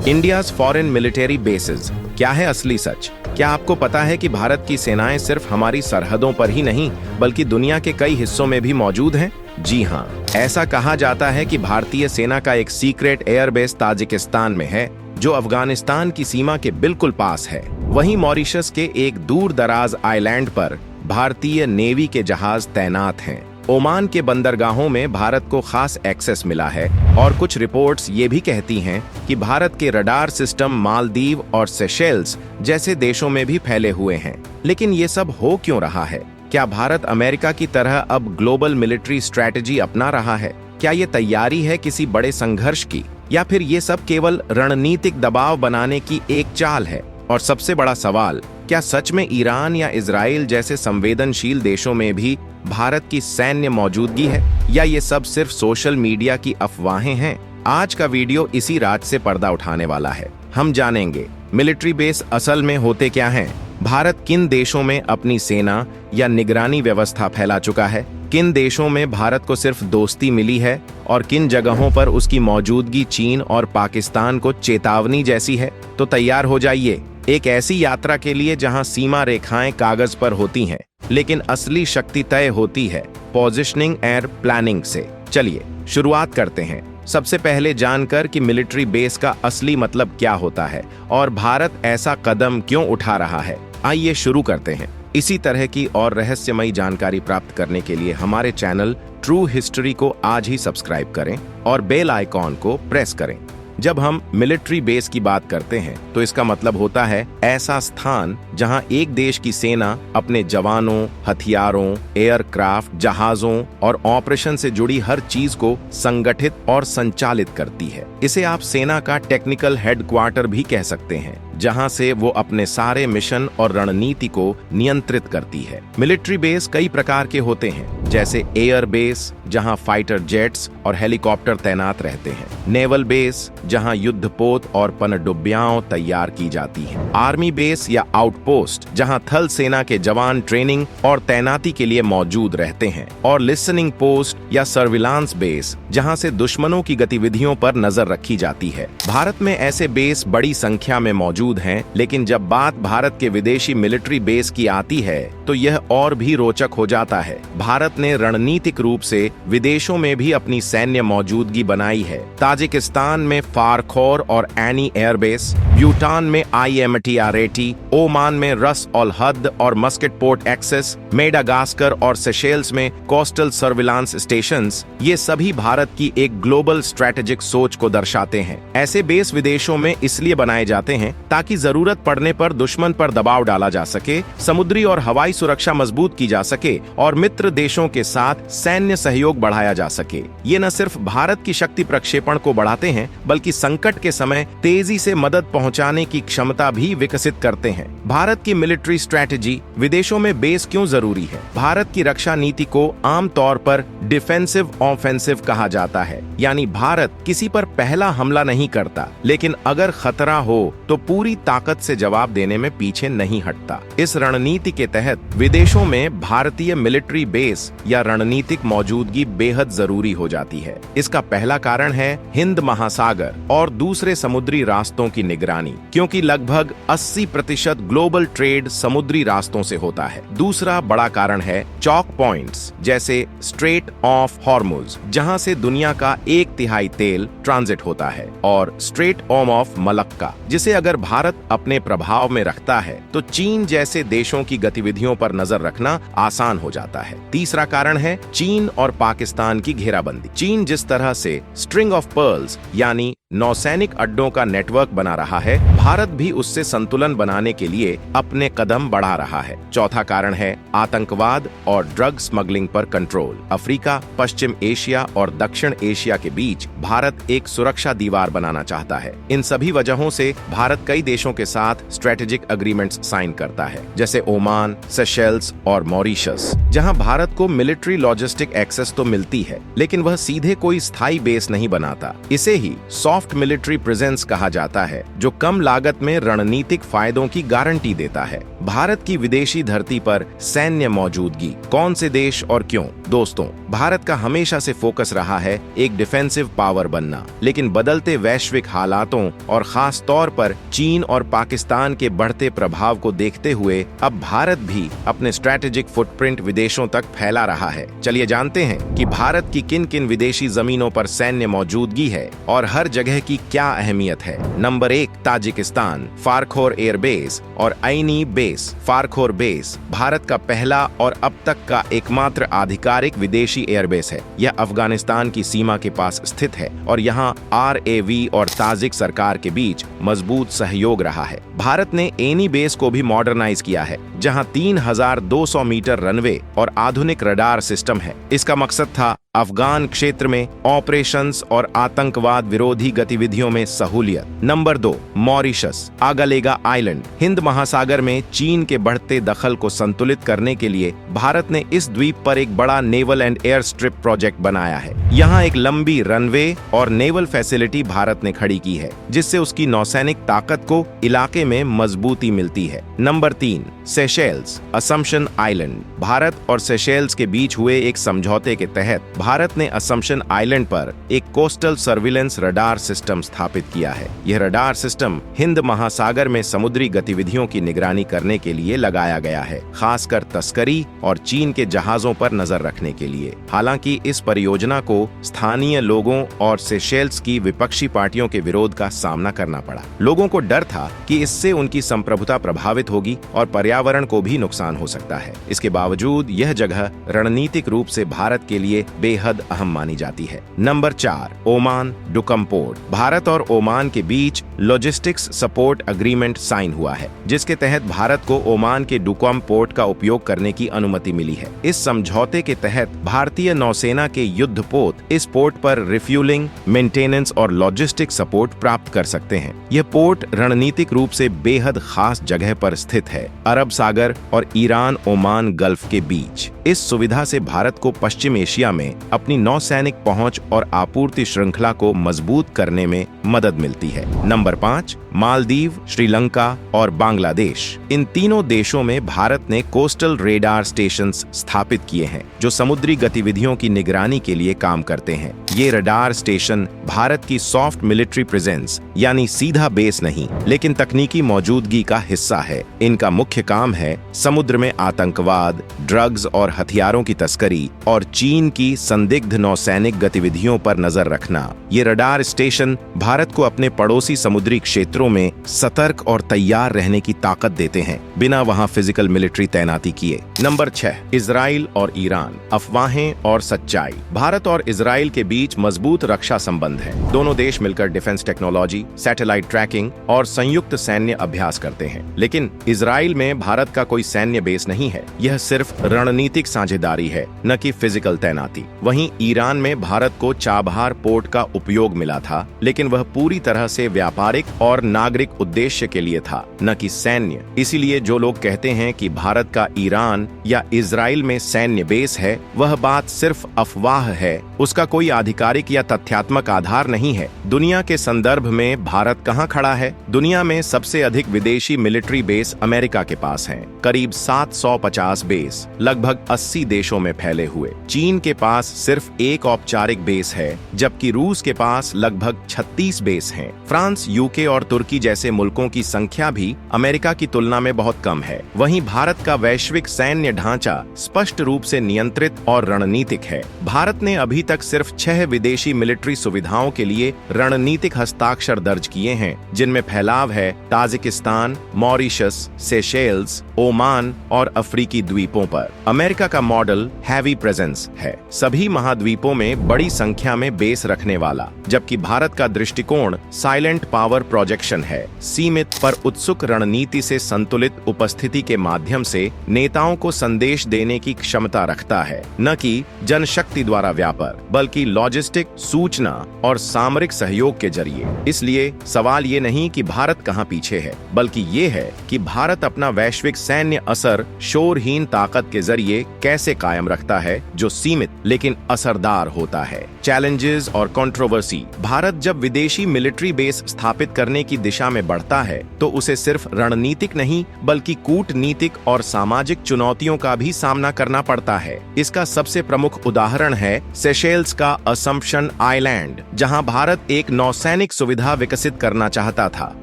India's foreign military bases, क्या है असली सच? क्या आपको पता है कि भारत की सेनाएं सिर्फ हमारी सरहदों पर ही नहीं बल्कि दुनिया के कई हिस्सों में भी मौजूद हैं? जी हाँ, ऐसा कहा जाता है कि भारतीय सेना का एक सीक्रेट एयरबेस ताजिकिस्तान में है, जो अफगानिस्तान की सीमा के बिल्कुल पास है। वहीं मॉरिशस के एक दूर दराज आइलैंड पर भारतीय नेवी के जहाज तैनात हैं। ओमान के बंदरगाहों में भारत को खास एक्सेस मिला है और कुछ रिपोर्ट्स ये भी कहती हैं कि भारत के रडार सिस्टम मालदीव और सेशेल्स जैसे देशों में भी फैले हुए हैं। लेकिन ये सब हो क्यों रहा है? क्या भारत अमेरिका की तरह अब ग्लोबल मिलिट्री स्ट्रैटेजी अपना रहा है? क्या ये तैयारी है किसी बड़े संघर्ष की, या फिर ये सब केवल रणनीतिक दबाव बनाने की एक चाल है? और सबसे बड़ा सवाल, क्या सच में ईरान या इजराइल जैसे संवेदनशील देशों में भी भारत की सैन्य मौजूदगी है, या ये सब सिर्फ सोशल मीडिया की अफवाहें हैं? आज का वीडियो इसी राज से पर्दा उठाने वाला है। हम जानेंगे मिलिट्री बेस असल में होते क्या हैं, भारत किन देशों में अपनी सेना या निगरानी व्यवस्था फैला चुका है, किन देशों में भारत को सिर्फ दोस्ती मिली है और किन जगहों पर उसकी मौजूदगी चीन और पाकिस्तान को चेतावनी जैसी है। तो तैयार हो जाइए एक ऐसी यात्रा के लिए जहां सीमा रेखाएं कागज पर होती हैं, लेकिन असली शक्ति तय होती है पोजिशनिंग एंड प्लानिंग से। चलिए शुरुआत करते हैं, सबसे पहले जानकर कि मिलिट्री बेस का असली मतलब क्या होता है और भारत ऐसा कदम क्यों उठा रहा है। आइए शुरू करते हैं। इसी तरह की और रहस्यमयी जानकारी प्राप्त करने के लिए हमारे चैनल ट्रू हिस्ट्री को आज ही सब्सक्राइब करें और बेल आइकॉन को प्रेस करें। जब हम मिलिट्री बेस की बात करते हैं तो इसका मतलब होता है ऐसा स्थान जहां एक देश की सेना अपने जवानों, हथियारों, एयरक्राफ्ट, जहाजों और ऑपरेशन से जुड़ी हर चीज को संगठित और संचालित करती है। इसे आप सेना का टेक्निकल हेडक्वार्टर भी कह सकते हैं, जहां से वो अपने सारे मिशन और रणनीति को नियंत्रित करती है। मिलिट्री बेस कई प्रकार के होते हैं, जैसे एयर बेस जहां फाइटर जेट्स और हेलीकॉप्टर तैनात रहते हैं, नेवल बेस जहां युद्धपोत और पनडुब्बियां तैयार की जाती हैं, आर्मी बेस या आउटपोस्ट जहां थल सेना के जवान ट्रेनिंग और तैनाती के लिए मौजूद रहते हैं, और लिसनिंग पोस्ट या सर्विलांस बेस जहां से दुश्मनों की गतिविधियों पर नजर रखी जाती है। भारत में ऐसे बेस बड़ी संख्या में मौजूद हैं, लेकिन जब बात भारत के विदेशी मिलिट्री बेस की आती है तो यह और भी रोचक हो जाता है। भारत ने रणनीतिक रूप से विदेशों में भी अपनी सैन्य मौजूदगी बनाई है। ताजिकिस्तान में फारखोर और एनी एयरबेस, भूटान में IMT आरेटी, ओमान में रस अल हद और मस्केट पोर्ट एक्सेस, मेडागास्कर और सेशेल्स में कोस्टल सर्विलांस स्टेशंस, ये सभी भारत की एक ग्लोबल स्ट्रेटेजिक सोच को दर्शाते हैं। ऐसे बेस विदेशों में इसलिए बनाए जाते हैं ताकि जरूरत पड़ने पर दुश्मन पर दबाव डाला जा सके, समुद्री और हवाई सुरक्षा मजबूत की जा सके और मित्र देशों के साथ सैन्य सहयोग बढ़ाया जा सके। ये न सिर्फ भारत की शक्ति प्रक्षेपण को बढ़ाते हैं बल्कि संकट के समय तेजी से मदद पहुंचाने की क्षमता भी विकसित करते हैं। भारत की मिलिट्री स्ट्रैटेजी विदेशों में बेस क्यों जरूरी है? भारत की रक्षा नीति को आमतौर पर डिफेंसिव ऑफेंसिव कहा जाता है, यानी भारत किसी पर पहला हमला नहीं करता, लेकिन अगर खतरा हो तो पूरी ताकत से जवाब देने में पीछे नहीं हटता। इस रणनीति के तहत विदेशों में भारतीय मिलिट्री बेस या रणनीतिक मौजूदगी बेहद जरूरी हो जाती है। इसका पहला कारण है हिंद महासागर और दूसरे समुद्री रास्तों की निगरानी, क्योंकि लगभग 80% ग्लोबल ट्रेड समुद्री रास्तों से होता है। दूसरा बड़ा कारण है चॉक पॉइंट्स, जैसे स्ट्रेट ऑफ हॉर्मुज, जहां से दुनिया का 1/3 तेल ट्रांजिट होता है, और स्ट्रेट ऑफ मलक्का, जिसे अगर भारत अपने प्रभाव में रखता है तो चीन जैसे देशों की गतिविधियों पर नजर रखना आसान हो जाता है। तीसरा कारण है चीन और पाकिस्तान की घेराबंदी। चीन जिस तरह से स्ट्रिंग ऑफ पर्ल्स यानी नौसैनिक अड्डों का नेटवर्क बना रहा है, भारत भी उससे संतुलन बनाने के लिए अपने कदम बढ़ा रहा है। चौथा कारण है आतंकवाद और ड्रग स्मगलिंग पर कंट्रोल। अफ्रीका, पश्चिम एशिया और दक्षिण एशिया के बीच भारत एक सुरक्षा दीवार बनाना चाहता है। इन सभी वजहों से भारत कई देशों के साथ स्ट्रेटेजिक एग्रीमेंट्स साइन करता है, जैसे ओमान, सेशेल्स और मॉरिशस, जहां भारत को मिलिट्री लॉजिस्टिक एक्सेस तो मिलती है, लेकिन वह सीधे कोई स्थायी बेस नहीं बनाता। इसे ही सॉफ्ट सॉफ्ट मिलिट्री प्रेजेंस कहा जाता है, जो कम लागत में रणनीतिक फायदों की गारंटी देता है। भारत की विदेशी धरती पर सैन्य मौजूदगी, कौन से देश और क्यों? दोस्तों, भारत का हमेशा से फोकस रहा है एक डिफेंसिव पावर बनना, लेकिन बदलते वैश्विक हालातों और खास तौर पर चीन और पाकिस्तान के बढ़ते प्रभाव को देखते हुए अब भारत भी अपने स्ट्रैटेजिक फुटप्रिंट विदेशों तक फैला रहा है। चलिए जानते हैं कि भारत की किन किन विदेशी जमीनों पर सैन्य मौजूदगी है और हर जगह की क्या अहमियत है। नंबर 1, ताजिकिस्तान, फारखोर एयरबेस और आइनी बेस। फारखोर बेस भारत का पहला और अब तक का एकमात्र आधिकारिक विदेशी एयरबेस है। यह अफगानिस्तान की सीमा के पास स्थित है और यहाँ RAV और ताजिक सरकार के बीच मजबूत सहयोग रहा है। भारत ने एनी बेस को भी मॉडर्नाइज किया है, जहां 3200 मीटर रनवे और आधुनिक रडार सिस्टम है। इसका मकसद था अफगान क्षेत्र में ऑपरेशंस और आतंकवाद विरोधी गतिविधियों में सहूलियत। Number 2, Mauritius, Agalega island. हिंद महासागर में चीन के बढ़ते दखल को संतुलित करने के लिए भारत ने इस द्वीप पर एक बड़ा naval and air strip project बनाया है। यहाँ एक लंबी रनवे और नेवल फैसिलिटी भारत ने खड़ी की है, जिससे उसकी नौसैनिक ताकत को इलाके में मजबूती मिलती है। Number 3, Seychelles, assumption island. Bharat और सेशेल्स के बीच हुए एक समझौते के तहत भारत ने असम्पशन आइलैंड पर एक कोस्टल सर्विलेंस रडार सिस्टम स्थापित किया है। यह रडार सिस्टम हिंद महासागर में समुद्री गतिविधियों की निगरानी करने के लिए लगाया गया है, खासकर तस्करी और चीन के जहाजों पर नजर रखने के लिए। हालांकि इस परियोजना को स्थानीय लोगों और सेशेल्स की विपक्षी पार्टियों के विरोध का सामना करना पड़ा। लोगों को डर था कि इससे उनकी संप्रभुता प्रभावित होगी और पर्यावरण को भी नुकसान हो सकता है। इसके बावजूद यह जगह रणनीतिक रूप से भारत के लिए बेहद अहम मानी जाती है। Number 4, Oman Duqm port. Bharat और ओमान के बीच लॉजिस्टिक्स सपोर्ट एग्रीमेंट साइन हुआ है, जिसके तहत भारत को ओमान के डुकम पोर्ट का उपयोग करने की अनुमति मिली है। इस समझौते के तहत भारतीय नौसेना के युद्धपोत इस पोर्ट पर रिफ्यूलिंग, मेंटेनेंस और लॉजिस्टिक सपोर्ट प्राप्त कर सकते हैं। यह पोर्ट रणनीतिक रूप से बेहद खास जगह पर स्थित है, अरब सागर और ईरान ओमान गल्फ के बीच। इस सुविधा से भारत को पश्चिम एशिया में अपनी नौसैनिक पहुंच और आपूर्ति श्रृंखला को मजबूत करने में मदद मिलती है। नंबर 5, मालदीव, श्रीलंका और बांग्लादेश। इन तीनों देशों में भारत ने कोस्टल रेडार स्टेशंस स्थापित किए हैं, जो समुद्री गतिविधियों की निगरानी के लिए काम करते हैं। ये रडार स्टेशन भारत की सॉफ्ट मिलिट्री प्रेजेंस यानी सीधा बेस नहीं, लेकिन तकनीकी मौजूदगी का हिस्सा है। इनका मुख्य काम है समुद्र में आतंकवाद, ड्रग्स और हथियारों की तस्करी और चीन की संदिग्ध नौसैनिक गतिविधियों पर नजर रखना। ये रडार स्टेशन भारत को अपने पड़ोसी समुद्री क्षेत्रों में सतर्क और तैयार रहने की ताकत देते हैं, बिना वहां फिजिकल मिलिट्री तैनाती किए। नंबर 6, इजराइल और ईरान, अफवाहें और सच्चाई। भारत और इजराइल के बीच मजबूत रक्षा संबंध है। दोनों देश मिलकर डिफेंस टेक्नोलॉजी, सैटेलाइट ट्रैकिंग और संयुक्त सैन्य अभ्यास करते हैं। लेकिन इजराइल में भारत का कोई सैन्य बेस नहीं है। यह सिर्फ रणनीतिक साझेदारी है, न कि फिजिकल तैनाती। वहीं ईरान में भारत को चाबहार पोर्ट का उपयोग मिला था, लेकिन वह पूरी तरह से व्यापारिक और नागरिक उद्देश्य के लिए था, न कि सैन्य। इसीलिए जो लोग कहते हैं कि भारत का ईरान या इजराइल में सैन्य बेस है, वह बात सिर्फ अफवाह है। उसका कोई आधिकारिक या तथ्यात्मक आधार नहीं है। दुनिया के संदर्भ में भारत कहाँ खड़ा है? दुनिया में सबसे अधिक विदेशी मिलिट्री बेस अमेरिका के पास हैं, करीब 750 बेस, लगभग 80 देशों में फैले हुए। चीन के पास सिर्फ एक औपचारिक बेस है, जबकि रूस के पास लगभग 36 बेस हैं। फ्रांस, यूके और तुर्की जैसे मुल्कों की संख्या भी अमेरिका की तुलना में बहुत कम है। वहीं भारत का वैश्विक सैन्य ढांचा स्पष्ट रूप से नियंत्रित और रणनीतिक है। भारत ने अभी तक सिर्फ 6 विदेशी मिलिट्री सुविधाओं के लिए रणनीतिक हस्ताक्षर दर्ज किए हैं, जिनमें फैलाव है ताजिकिस्तान, मॉरिशस, सेशेल्स, ओमान और अफ्रीकी द्वीपों पर। अमेरिका का मॉडल हैवी प्रेजेंस है, सभी महाद्वीपों में बड़ी संख्या में बेस रखने वाला, जबकि भारत का दृष्टिकोण साइलेंट पावर प्रोजेक्शन है, सीमित पर उत्सुक रणनीति से संतुलित उपस्थिति के माध्यम से नेताओं को संदेश देने की क्षमता रखता है, न कि जनशक्ति द्वारा व्यापार, बल्कि लॉजिस्टिक, सूचना और सामरिक सहयोग के जरिए। इसलिए सवाल ये नहीं कि भारत कहाँ पीछे है, बल्कि ये है कि भारत अपना वैश्विक सैन्य असर शोरहीन ताकत के जरिए कैसे कायम रखता है, जो सीमित लेकिन असरदार होता है। चैलेंजेस और कंट्रोवर्सी। भारत जब विदेशी विदेशी मिलिट्री बेस स्थापित करने की दिशा में बढ़ता है तो उसे सिर्फ रणनीतिक नहीं बल्कि कूटनीतिक और सामाजिक चुनौतियों का भी सामना करना पड़ता है। इसका सबसे प्रमुख उदाहरण है सेशेल्स का असम्पशन आइलैंड, जहां भारत एक नौसैनिक सुविधा विकसित करना चाहता था,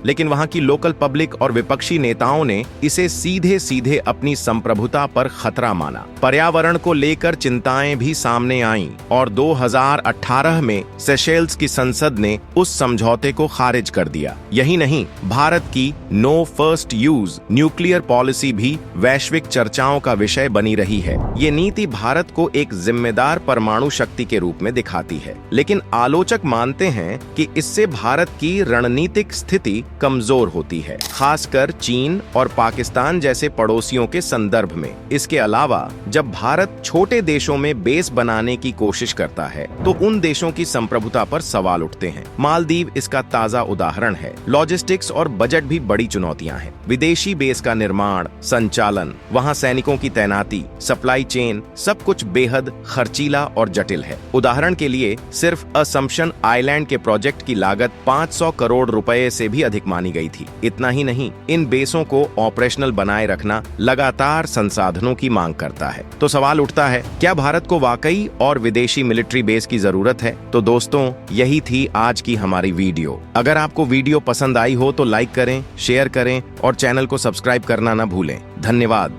लेकिन वहां की लोकल पब्लिक और विपक्षी नेताओं ने इसे सीधे सीधे अपनी संप्रभुता पर खतरा माना। पर्यावरण को लेकर चिंताएं भी सामने आईं और 2018 में सेशेल्स की संसद ने उस समझौते को खारिज कर दिया। यही नहीं, भारत की no first use nuclear policy भी वैश्विक चर्चाओं का विषय बनी रही है। ये नीति भारत को एक जिम्मेदार परमाणु शक्ति के रूप में दिखाती है, लेकिन आलोचक मानते हैं कि इससे भारत की रणनीतिक स्थिति कमजोर होती है, खासकर चीन और पाकिस्तान जैसे पड़ोसियों के संदर्भ में। इसके अलावा जब भारत छोटे देशों में बेस बनाने की कोशिश करता है तो उन देशों की संप्रभुता पर सवाल उठते हैं। मालदीव इसका ताजा उदाहरण है। लॉजिस्टिक्स और बजट भी बड़ी चुनौतियां हैं। विदेशी बेस का निर्माण, संचालन, वहां सैनिकों की तैनाती, सप्लाई चेन, सब कुछ बेहद खर्चीला और जटिल है। उदाहरण के लिए सिर्फ असम्पशन आइलैंड के प्रोजेक्ट की लागत 500 करोड़ रुपए से भी अधिक मानी गई थी। इतना ही नहीं, इन बेसों को ऑपरेशनल बनाए रखना लगातार संसाधनों की मांग करता है। तो सवाल उठता है, क्या भारत को वाकई और विदेशी मिलिट्री बेस की जरूरत है? तो दोस्तों, यही थी आज की हमारी वीडियो। अगर आपको वीडियो पसंद आई हो तो लाइक करें, शेयर करें और चैनल को सब्सक्राइब करना ना भूलें। धन्यवाद।